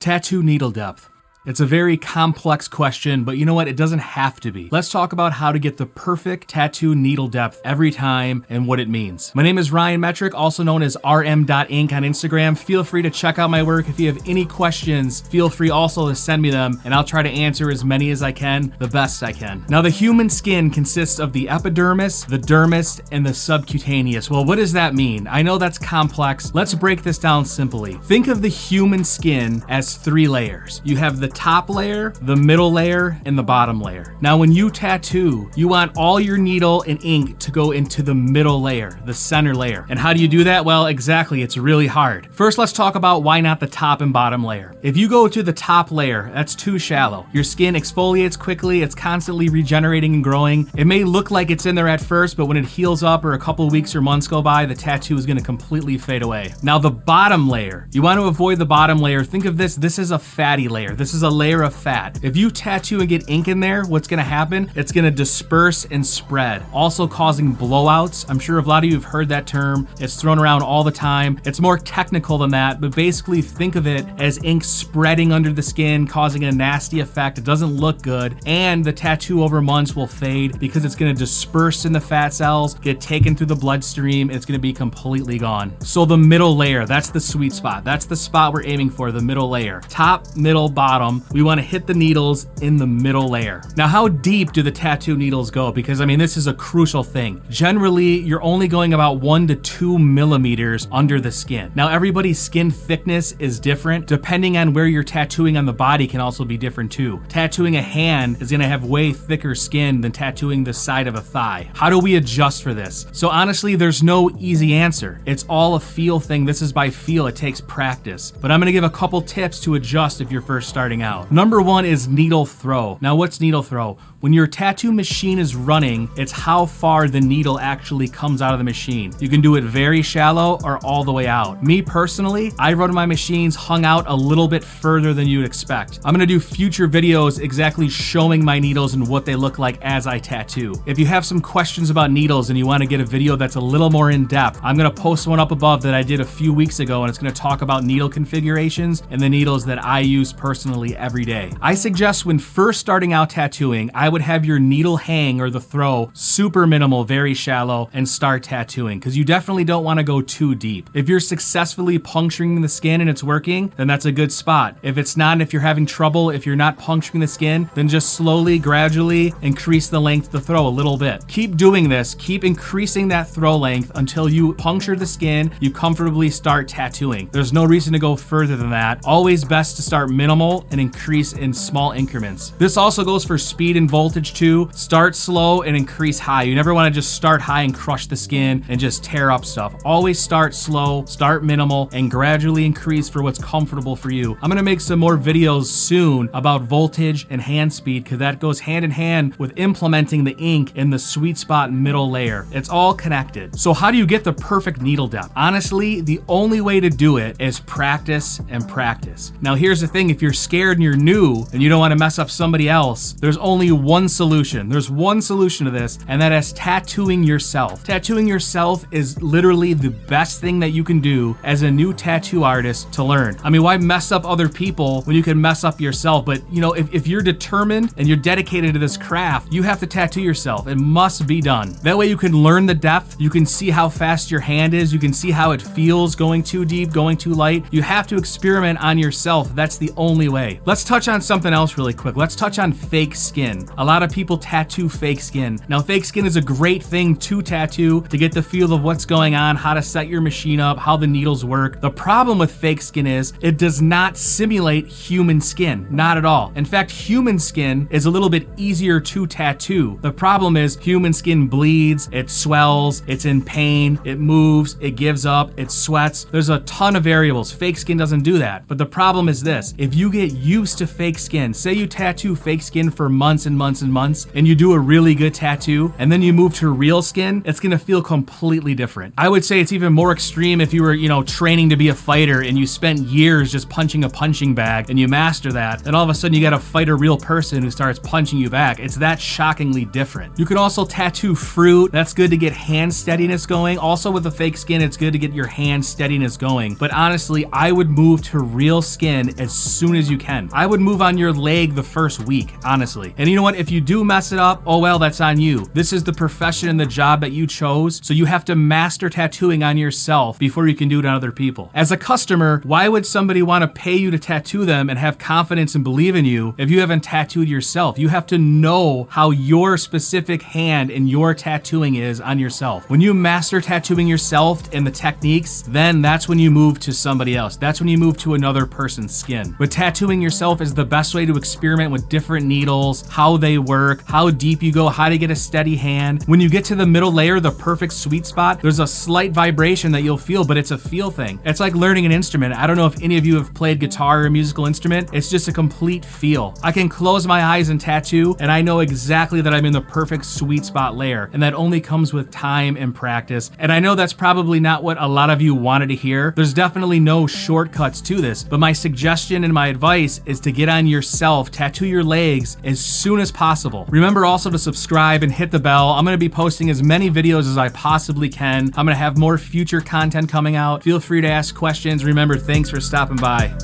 Tattoo needle depth. It's a very complex question, but you know what? It doesn't have to be. Let's talk about how to get the perfect tattoo needle depth every time and what it means. My name is Ryan Methric, also known as rm.ink on Instagram. Feel free to check out my work. If you have any questions, feel free also to send me them, and I'll try to answer as many as I can, the best I can. Now, the human skin consists of the epidermis, the dermis, and the subcutaneous. Well, what does that mean? I know that's complex. Let's break this down simply. Think of the human skin as 3 layers. You have the top layer, the middle layer, and the bottom layer. Now, when you tattoo, you want all your needle and ink to go into the middle layer, the center layer. And how do you do that? Well, exactly, it's really hard. First, let's talk about why not the top and bottom layer. If you go to the top layer, that's too shallow. Your skin exfoliates quickly, it's constantly regenerating and growing. It may look like it's in there at first, but when it heals up or a couple of weeks or months go by, the tattoo is gonna completely fade away. Now, the bottom layer, you want to avoid the bottom layer. Think of this is a fatty layer. This is a layer of fat. If you tattoo and get ink in there, what's gonna happen? It's gonna disperse and spread, also causing blowouts. I'm sure a lot of you have heard that term. It's thrown around all the time. It's more technical than that, but basically think of it as ink spreading under the skin, causing a nasty effect. It doesn't look good, and the tattoo over months will fade because it's gonna disperse in the fat cells, get taken through the bloodstream, and it's gonna be completely gone. So the middle layer, that's the sweet spot. That's the spot we're aiming for, the middle layer. Top, middle, bottom. We want to hit the needles in the middle layer. Now, how deep do the tattoo needles go? Because I mean, this is a crucial thing. Generally, you're only going about 1 to 2 millimeters under the skin. Now, everybody's skin thickness is different. Depending on where you're tattooing on the body can also be different too. Tattooing a hand is gonna have way thicker skin than tattooing the side of a thigh. How do we adjust for this? So honestly, there's no easy answer. It's all a feel thing. This is by feel. It takes practice. But I'm gonna give a couple tips to adjust if you're first starting out. Number 1 is needle throw. Now, what's needle throw? When your tattoo machine is running, it's how far the needle actually comes out of the machine. You can do it very shallow or all the way out. Me personally, I run my machines hung out a little bit further than you'd expect. I'm gonna do future videos exactly showing my needles and what they look like as I tattoo. If you have some questions about needles and you wanna get a video that's a little more in depth, I'm gonna post one up above that I did a few weeks ago, and it's gonna talk about needle configurations and the needles that I use personally every day. I suggest when first starting out tattooing, I would have your needle hang or the throw super minimal, very shallow, and start tattooing, because you definitely don't want to go too deep. If you're successfully puncturing the skin and it's working, then that's a good spot. If it's not, if you're having trouble, if you're not puncturing the skin, then just slowly, gradually increase the length of the throw a little bit. Keep doing this, keep increasing that throw length until you puncture the skin, you comfortably start tattooing. There's no reason to go further than that. Always best to start minimal and increase in small increments. This also goes for speed and voltage too. Start slow and increase high. You never want to just start high and crush the skin and just tear up stuff. Always start slow, start minimal, and gradually increase for what's comfortable for you. I'm gonna make some more videos soon about voltage and hand speed, because that goes hand in hand with implementing the ink in the sweet spot middle layer. It's all connected. So how do you get the perfect needle depth? Honestly, the only way to do it is practice and practice. Now, here's the thing. If you're scared and you're new and you don't want to mess up somebody else, there's only one solution. There's one solution to this, and that is tattooing yourself. Tattooing yourself is literally the best thing that you can do as a new tattoo artist to learn. I mean, why mess up other people when you can mess up yourself? But you know, if you're determined and you're dedicated to this craft, you have to tattoo yourself. It must be done. That way you can learn the depth, you can see how fast your hand is, you can see how it feels going too deep, going too light. You have to experiment on yourself. That's the only way. Let's touch on something else really quick. Let's touch on fake skin. A lot of people tattoo fake skin. Now, fake skin is a great thing to tattoo to get the feel of what's going on, how to set your machine up, how the needles work. The problem with fake skin is it does not simulate human skin. Not at all. In fact, human skin is a little bit easier to tattoo. The problem is human skin bleeds, it swells, it's in pain, it moves, it gives up, it sweats. There's a ton of variables. Fake skin doesn't do that. But the problem is this: if you get used to fake skin, say you tattoo fake skin for months and months and months, and you do a really good tattoo, and then you move to real skin, it's gonna feel completely different. I would say it's even more extreme if you were, training to be a fighter and you spent years just punching a punching bag and you master that, and all of a sudden you gotta fight a real person who starts punching you back. It's that shockingly different. You can also tattoo fruit. That's good to get hand steadiness going. Also with the fake skin, it's good to get your hand steadiness going. But honestly, I would move to real skin as soon as you can. I would move on your leg the first week, honestly. And you know what? If you do mess it up, oh well, that's on you. This is the profession and the job that you chose, so you have to master tattooing on yourself before you can do it on other people. As a customer, why would somebody want to pay you to tattoo them and have confidence and believe in you if you haven't tattooed yourself? You have to know how your specific hand and your tattooing is on yourself. When you master tattooing yourself and the techniques, then that's when you move to somebody else. That's when you move to another person's skin. But tattooing yourself is the best way to experiment with different needles, how they work, how deep you go, how to get a steady hand. When you get to the middle layer, the perfect sweet spot, there's a slight vibration that you'll feel, but it's a feel thing. It's like learning an instrument. I don't know if any of you have played guitar or a musical instrument. It's just a complete feel. I can close my eyes and tattoo, and I know exactly that I'm in the perfect sweet spot layer, and that only comes with time and practice. And I know that's probably not what a lot of you wanted to hear. There's definitely no shortcuts to this, but my suggestion and my advice is to get on yourself, tattoo your legs as soon as possible. Remember also to subscribe and hit the bell. I'm going to be posting as many videos as I possibly can. I'm going to have more future content coming out. Feel free to ask questions. Remember, thanks for stopping by.